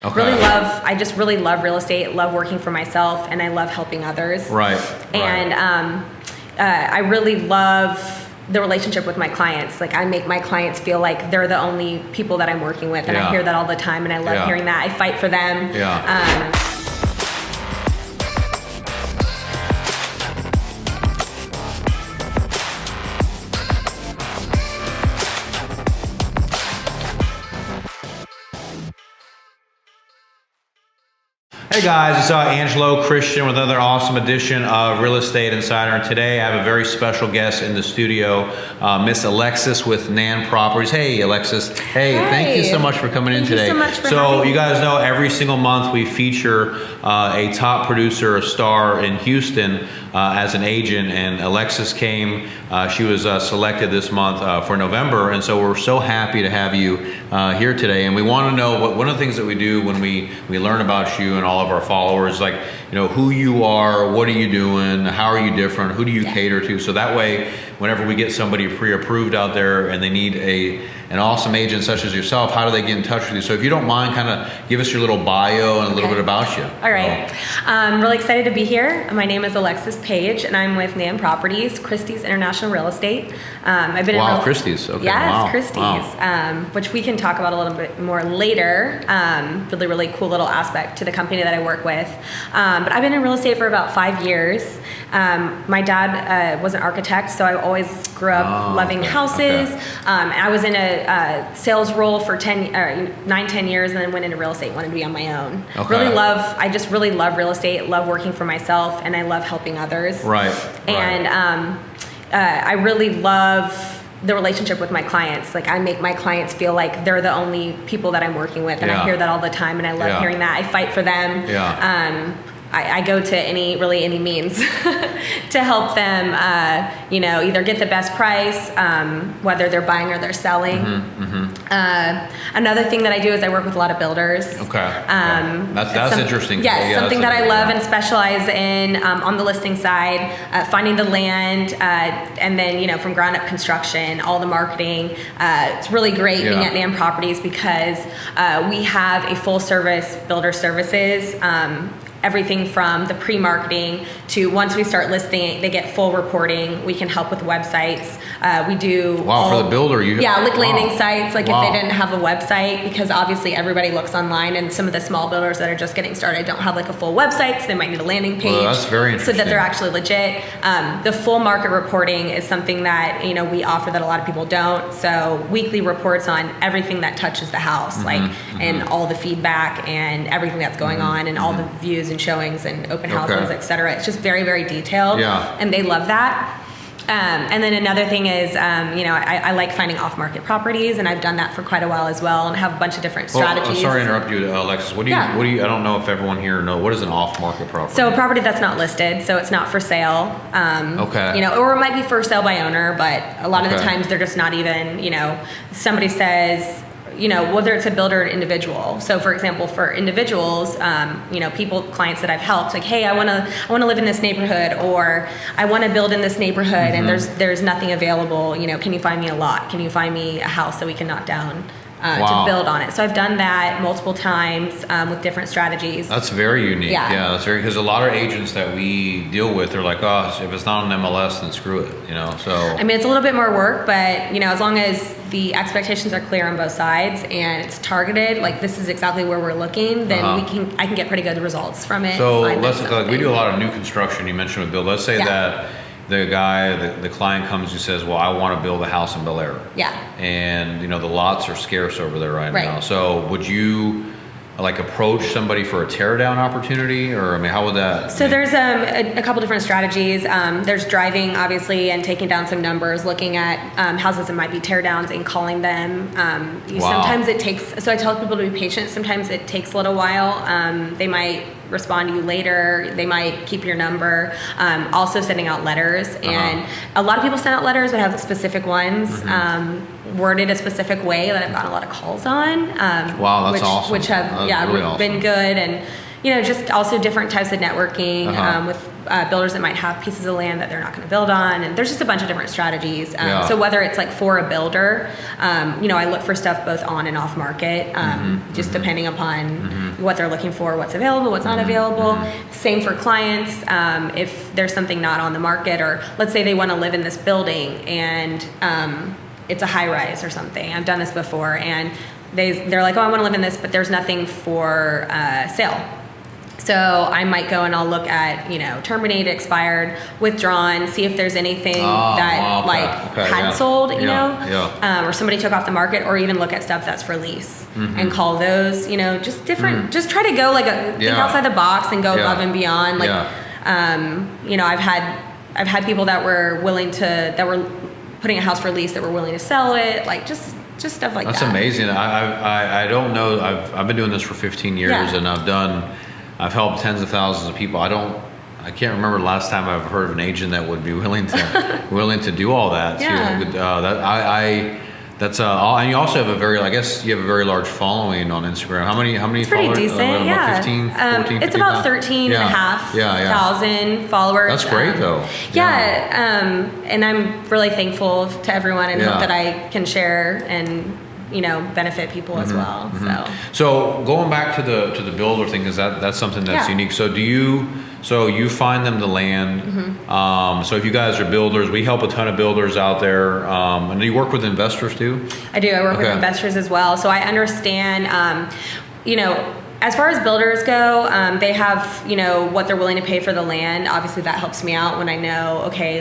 Okay. I just really love real estate, love working for myself, and I love helping others. Right. And I really love the relationship with my clients. Like, I make my clients feel like they're the only people that I'm working with, and I hear that all the time, and I love hearing that. I fight for them. Hey guys, it's Angelo Christian with another awesome edition of Real Estate Insider. And today I have a very special guest in the studio, Miss Alexis with Nan Properties. Hey Alexis. Hey, thank you so much for coming in today. Thank you so much for having me. You guys know every single month we feature a top producer, a star in Houston as an agent, and Alexis came. She was selected this month for November, and so we're so happy to have you here today. And we want to know one of the things that we do when we learn about you and all of our followers, like, you know, who you are, what are you doing, how are you different, who do you cater to, so that way whenever we get somebody pre-approved out there and they need an awesome agent such as yourself, how do they get in touch with you? So if you don't mind, kind of give us your little bio and a little bit about you. All right. I'm really excited to be here. My name is Alexis Paige, and I'm with Nan Properties, Christie's International Real Estate. I've been Christie's. Okay. Yes, wow. Christie's, which we can talk about a little bit more later. Really, really cool little aspect to the company that I work with. But I've been in real estate for about 5 years. My dad was an architect, so I always grew up loving houses. I was in a sales role for 9-10 years, and then went into real estate, wanted to be on my own. I just really love real estate, love working for myself, and I love helping others. Right. And I really love the relationship with my clients. Like, I make my clients feel like they're the only people that I'm working with, and I hear that all the time, and I love hearing that. I fight for them. I go to any means to help them, either get the best price, whether they're buying or they're selling. Another thing that I do is I work with a lot of builders. That's interesting. Yes, something that I love and specialize in on the listing side, finding the land, and then, from ground up construction, all the marketing. It's really great being at Nan Properties because we have a full service builder services. Everything from the pre-marketing to once we start listing, they get full reporting. We can help with websites. We do for the builder, landing sites. Like, if they didn't have a website, because obviously everybody looks online, and some of the small builders that are just getting started don't have like a full website, so they might need a landing page. That's very interesting. So that they're actually legit. The full market reporting is something that we offer that a lot of people don't. So weekly reports on everything that touches the house, and all the feedback and everything that's going on, and all the views and showings and open houses, etc. It's just very, very detailed, and they love that. And then another thing is, I like finding off-market properties, and I've done that for quite a while as well, and have a bunch of different strategies. Sorry to interrupt you, Alexis. What do you? I don't know if everyone here knows. What is an off-market property? So a property that's not listed, so it's not for sale. Or it might be for sale by owner, but a lot of the times they're just not even. Somebody says, whether it's a builder or an individual. So for example, for individuals, clients that I've helped, like, hey, I want to live in this neighborhood, or I want to build in this neighborhood, and there's nothing available. Can you find me a lot? Can you find me a house that we can knock down to build on it? So I've done that multiple times with different strategies. That's very unique. Yeah, that's very, because a lot of agents that we deal with are like, oh, if it's not on MLS, then screw it. So I mean, it's a little bit more work, but as long as the expectations are clear on both sides and it's targeted, like, this is exactly where we're looking, then I can get pretty good results from it. So we do a lot of new construction. You mentioned with build. Let's say that the client comes who says, well, I want to build a house in Bel Air. And the lots are scarce over there right now. So would you approach somebody for a tear down opportunity, or how would that? So there's a couple different strategies. There's driving, obviously, and taking down some numbers, looking at houses that might be tear downs and calling them. Sometimes it takes. So I tell people to be patient. Sometimes it takes a little while. They might respond to you later. They might keep your number. Also sending out letters, and a lot of people send out letters, but have specific ones. Worded a specific way that I've gotten a lot of calls on. That's awesome. Which have really been good, and just also different types of networking with builders that might have pieces of land that they're not going to build on, and there's just a bunch of different strategies. So whether it's like for a builder, I look for stuff both on and off market, just depending upon what they're looking for, what's available, what's not available. Same for clients. If there's something not on the market, or let's say they want to live in this building and it's a high rise or something. I've done this before, and they're like, oh, I want to live in this, but there's nothing for sale. So I might go and I'll look at, terminated, expired, withdrawn, see if there's anything that sold, or somebody took off the market, or even look at stuff that's for lease and call those, just different, just try to go think outside the box and go above and beyond. I've had people that were putting a house for lease that were willing to sell it, just stuff like that. That's amazing. I don't know. I've been doing this for 15 years, and I've helped tens of thousands of people. I can't remember the last time I've heard of an agent that would be willing to do all that. That's and you also have I guess you have a very large following on Instagram. How many it's followers? Pretty decent, about 15, 14, it's about 13 and a half thousand followers. That's great though. And I'm really thankful to everyone, and hope that I can share and benefit people as well. So going back to the builder thing, because that's something that's unique. So you find them the land. So if you guys are builders, we help a ton of builders out there. And do you work with investors too? I do. I work with investors as well. So I understand, as far as builders go, they have, what they're willing to pay for the land. Obviously that helps me out when I know, okay,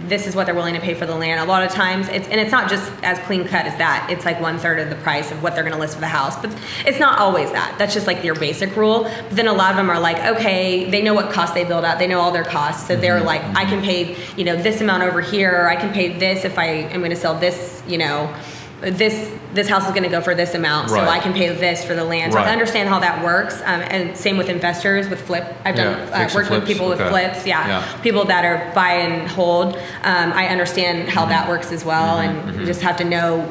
this is what they're willing to pay for the land. A lot of times it's not just as clean cut as that. It's like 1/3 of the price of what they're going to list for the house, but it's not always that. That's just like your basic rule. But then a lot of them are like, okay, they know what cost they build out. They know all their costs. So they're like, I can pay, this amount over here. Or I can pay this if I am going to sell this, this house is going to go for this amount, so I can pay this for the land. So I understand how that works, and same with investors with flip. I've done worked with people with flips, people that are buy and hold. I understand how that works as well, and you just have to know,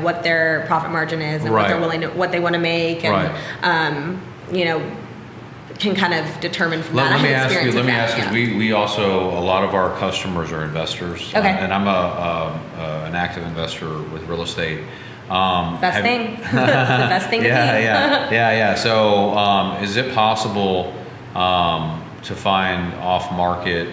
what their profit margin is and what they're willing to, what they want to make, and can kind of determine from that. Let me ask you. We also, a lot of our customers are investors, and I'm an active investor with real estate. Best thing. The best thing to be. So is it possible to find off market,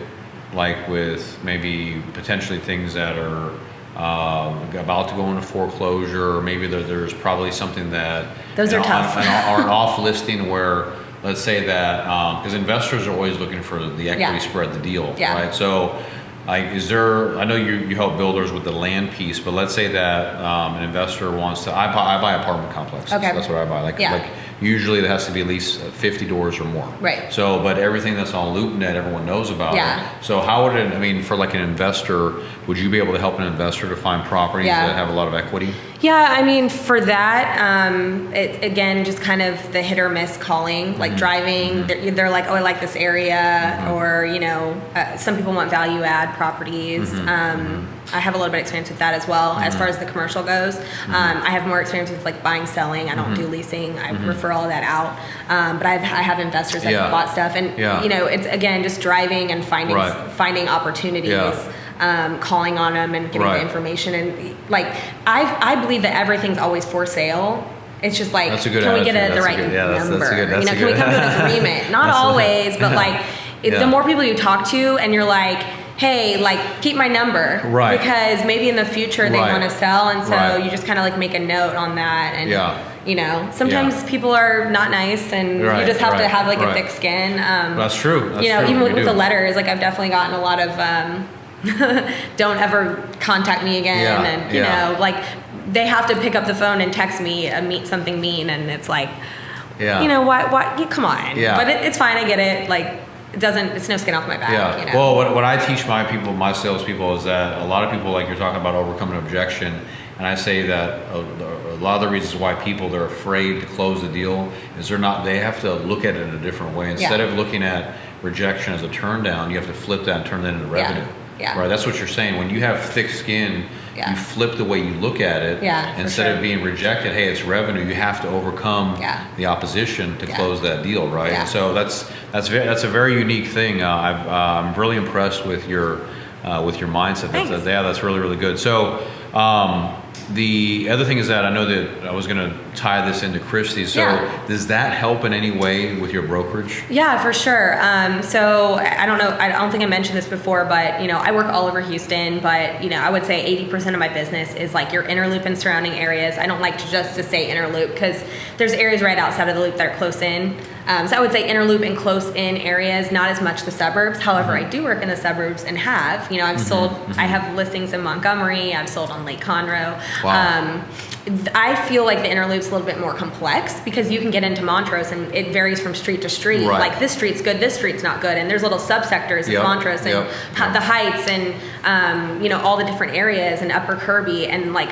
with maybe potentially things that are about to go into foreclosure, or maybe there's probably something that those are tough, or an off listing where, let's say that, because investors are always looking for the equity spread, the deal, right? So, is there? I know you help builders with the land piece, but let's say that an investor wants to. I buy apartment complexes. Okay. That's what I buy. Usually there has to be at least 50 doors or more. Right. So, but everything that's on LoopNet, everyone knows about it. So how would it, for an investor, would you be able to help an investor to find properties that have a lot of equity? Yeah, for that, it, again, just kind of the hit or miss calling, driving, they're like, oh, I like this area, or, some people want value add properties. I have a little bit of experience with that as well. As far as the commercial goes, I have more experience with buying, selling. I don't do leasing. I refer all of that out. But I have investors that have bought stuff, and it's again just driving and finding opportunities, calling on them and getting the information. And I believe that everything's always for sale. It's just can we get the right number? Can we come to an agreement? Not always, but the more people you talk to, and you're like, hey, keep my number, because maybe in the future they want to sell, and so you just kind of make a note on that, and sometimes people are not nice, and you just have to have a thick skin. That's true. That's true. Even with the letters, I've definitely gotten a lot of don't ever contact me again, and you know, they have to pick up the phone and text me something mean, and it's you know what, come on, but it's fine, I get it, it's no skin off my back. You know? Well, what I teach my salespeople is that a lot of people, you're talking about overcoming objection, and I say that a lot of the reasons why they're afraid to close the deal is they have to look at it in a different way. Instead of looking at rejection as a turn down, you have to flip that and turn that into revenue. Yeah. Right. That's what you're saying. When you have thick skin, you flip the way you look at it. Yeah. Instead of being rejected, hey, it's revenue. You have to overcome the opposition to close that deal, right? Yeah. So that's a very unique thing. I'm really impressed with your mindset. That's really, really good. So the other thing is that I know that I was going to tie this into Christie's. So does that help in any way with your brokerage? Yeah, for sure. So I don't know. I don't think I mentioned this before, but I work all over Houston. But I would say 80% of my business is like your inner loop and surrounding areas. I don't like to say inner loop because there's areas right outside of the loop that are close in. So I would say inner loop and close in areas, not as much the suburbs. However, I do work in the suburbs and have, I've sold, I have listings in Montgomery, I've sold on Lake Conroe. Wow. I feel like the inner loop's a little bit more complex because you can get into Montrose and it varies from street to street. Right. Like this street's good, this street's not good. And there's little subsectors in Montrose and the Heights and, all the different areas and Upper Kirby. And like,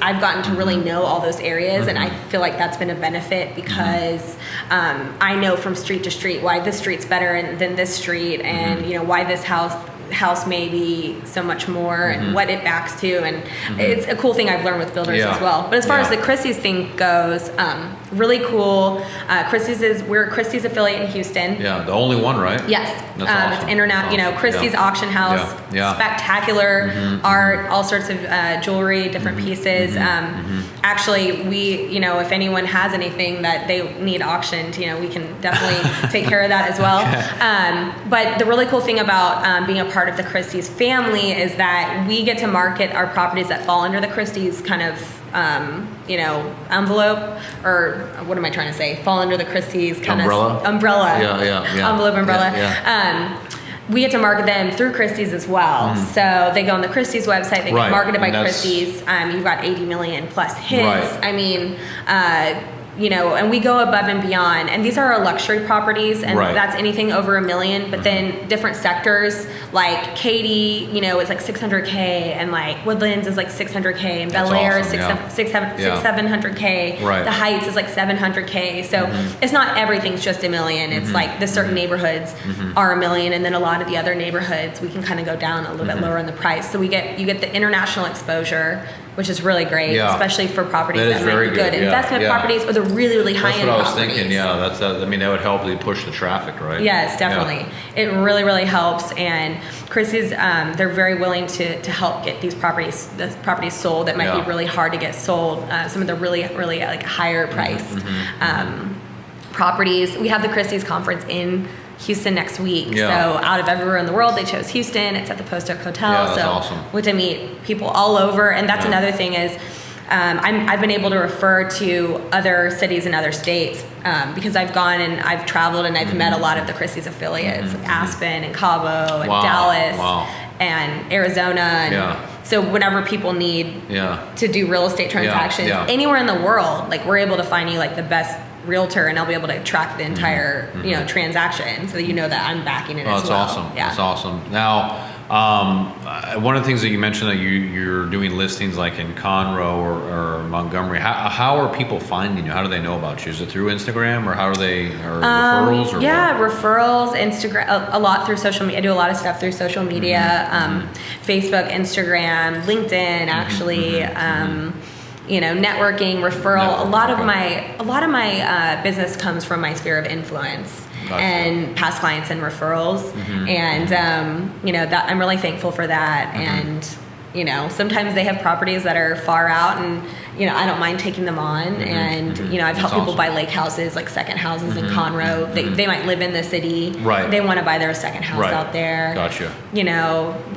I've gotten to really know all those areas. And I feel like that's been a benefit because I know from street to street why this street's better than this street and, why this house may be so much more and what it backs to, and it's a cool thing I've learned with builders as well. But as far as the Christie's thing goes, really cool. We're a Christie's affiliate in Houston. Yeah, the only one, right? Yes. That's awesome. It's international. Christie's auction house, spectacular art, all sorts of jewelry, different pieces. Actually, we, if anyone has anything that they need auctioned, we can definitely take care of that as well. But the really cool thing about being a part of the Christie's family is that we get to market our properties that fall under the Christie's kind of envelope, or what am I trying to say? Fall under the Christie's kind umbrella. Yeah. Envelope umbrella. We get to market them through Christie's as well. So they go on the Christie's website, they get marketed by Christie's. You've got 80 million plus hits. Right. I mean, and we go above and beyond. And these are our luxury properties, and that's anything over $1 million. But then different sectors, like Katy, it's like 600K, and like Woodlands is like 600K, and Bel Air is 700K. Right. The Heights is like 700K. So it's not everything's just $1 million. It's like the certain neighborhoods are $1 million, and then a lot of the other neighborhoods we can kind of go down a little bit lower in the price. So you get the international exposure, which is really great, especially for properties that might be good investment properties or the really, really high-end properties. That's what I was thinking, that would help you push the traffic, right? Yes, definitely. It really, really helps. And Christie's, they're very willing to help get the properties sold that might be really hard to get sold. Some of the really, really like higher priced properties. We have the Christie's conference in Houston next week. So out of everywhere in the world, they chose Houston. It's at the Post Oak Hotel. That's awesome. We get to meet people all over. And that's another thing is I've been able to refer to other cities and other states because I've gone and I've traveled and I've met a lot of the Christie's affiliates, like Aspen and Cabo and Dallas and Arizona. And so whenever people need to do real estate transactions anywhere in the world, like we're able to find you like the best realtor, and I'll be able to track the entire transaction so that that I'm backing it as well. That's awesome. That's awesome. Now, one of the things that you mentioned that you're doing listings like in Conroe or Montgomery. How are people finding you? How do they know about you? Is it through Instagram, or how are they, or referrals? Or referrals, Instagram, a lot through social media. I do a lot of stuff through social media, Facebook, Instagram, LinkedIn, actually. Networking, referral. A lot of my business comes from my sphere of influence. And past clients and referrals, and that I'm really thankful for that. And sometimes they have properties that are far out, and I don't mind taking them on. And I've helped people buy lake houses, like second houses in Conroe. They might live in the city, they want to buy their second house out there. Gotcha.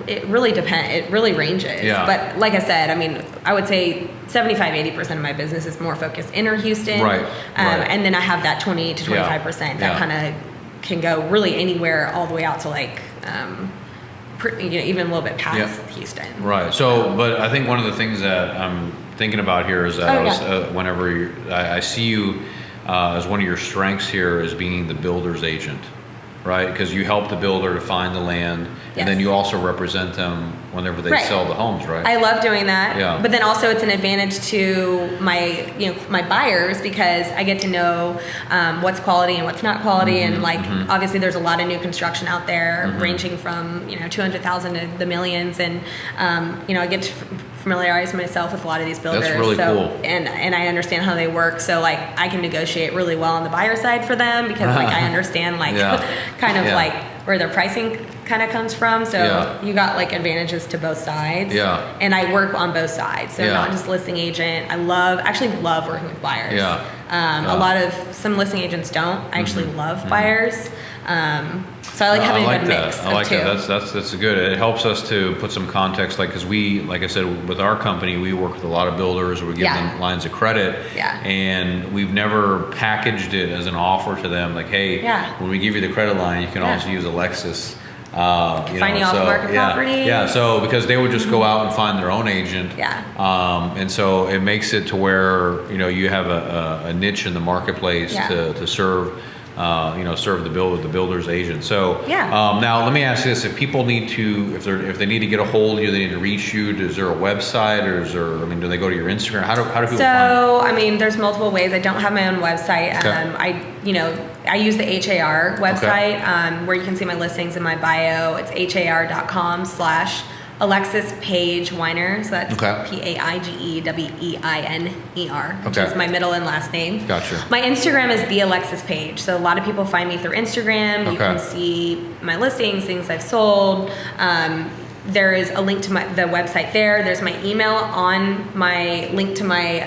It really depends. It really ranges. But like I said, I mean, I would say 75-80% of my business is more focused inner Houston, and then I have that 20 to 25% that kind of can go really anywhere, all the way out to like even a little bit past Houston. Right. So, but I think one of the things that I'm thinking about here is that whenever I see you as one of your strengths here is being the builder's agent. right? Because you help the builder to find the land, Yes. and then you also represent them whenever they sell the homes, right? I love doing that. Yeah. But then also it's an advantage to my buyers, because I get to know what's quality and what's not quality, and obviously there's a lot of new construction out there, ranging from 200,000 to the millions, and I get to familiarize myself with a lot of these builders. That's really cool. And I understand how they work, so I can negotiate really well on the buyer side for them, because I understand kind of where their pricing kind of comes from. So you got advantages to both sides. Yeah. And I work on both sides. So not just listing agent. I actually love working with buyers. Yeah. Some listing agents don't. I actually love buyers. So I like having a good mix I like of two. that. That's good. It helps us to put some context, because like I said, with our company, we work with a lot of builders. We give them lines of credit, and we've never packaged it as an offer to them, like, hey, when we give you the credit line, you can also use Alexis. Finding off-market properties. Yeah, so because they would just go out and find their own agent. And so it makes it to where you have a niche in the marketplace to serve. Serve the builder's agent. So now let me ask you this: if people need to, if they need to get a hold of you, they need to reach you. Is there a website, or do they go to your Instagram? How do people find you? There's multiple ways. I don't have my own website. Okay. I use the HAR website, where you can see my listings in my bio. It's har.com/Alexis Paige Weiner. So that's PAIGEWEINER, which is my middle and last name. Gotcha. My Instagram is the Alexis Paige. So a lot of people find me through Instagram. You can see my listings, things I've sold. There is a link to the website there. There's my email on my link to my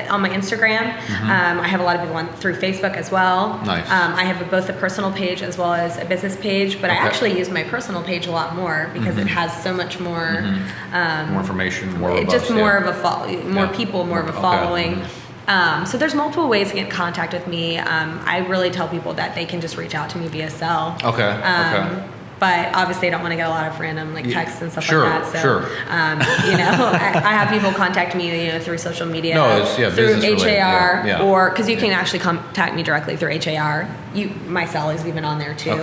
on my Instagram. I have a lot of people through Facebook as well. Nice. I have both a personal page as well as a business page, but I actually use my personal page a lot more, because it has so much more more information, more robust, just more of a more people, more of a following. So there's multiple ways to get in contact with me. I really tell people that they can just reach out to me via cell. But obviously I don't want to get a lot of random texts and stuff like that. So, I have people contact me, through social media, through HAR, or because you can actually contact me directly through HAR. My cell is even on there too.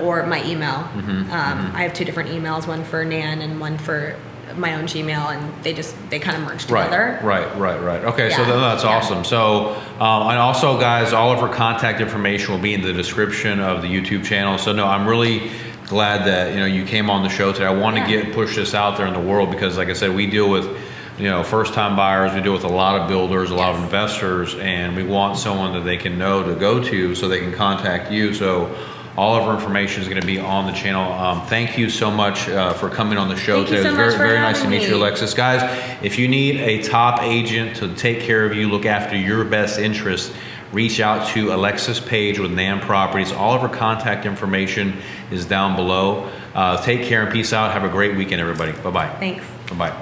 Or my email. I have two different emails, one for Nan and one for my own Gmail, and they kind of merge together. Right. Okay, so then that's awesome. So, and also, guys, all of her contact information will be in the description of the YouTube channel. So, no, I'm really glad that you came on the show today. I want to push this out there in the world, because, like I said, we deal with first-time buyers. We deal with a lot of builders, a lot of investors, and we want someone that they can know to go to, so they can contact you. So all of our information is going to be on the channel. Thank you so much for coming on the show today. It was very nice to meet you, Alexis. Guys, if you need a top agent to take care of you, look after your best interests, reach out to Alexis Paige with Nan Properties. All of her contact information is down below. Take care and peace out. Have a great weekend, everybody. Bye-bye. Thanks. Bye-bye.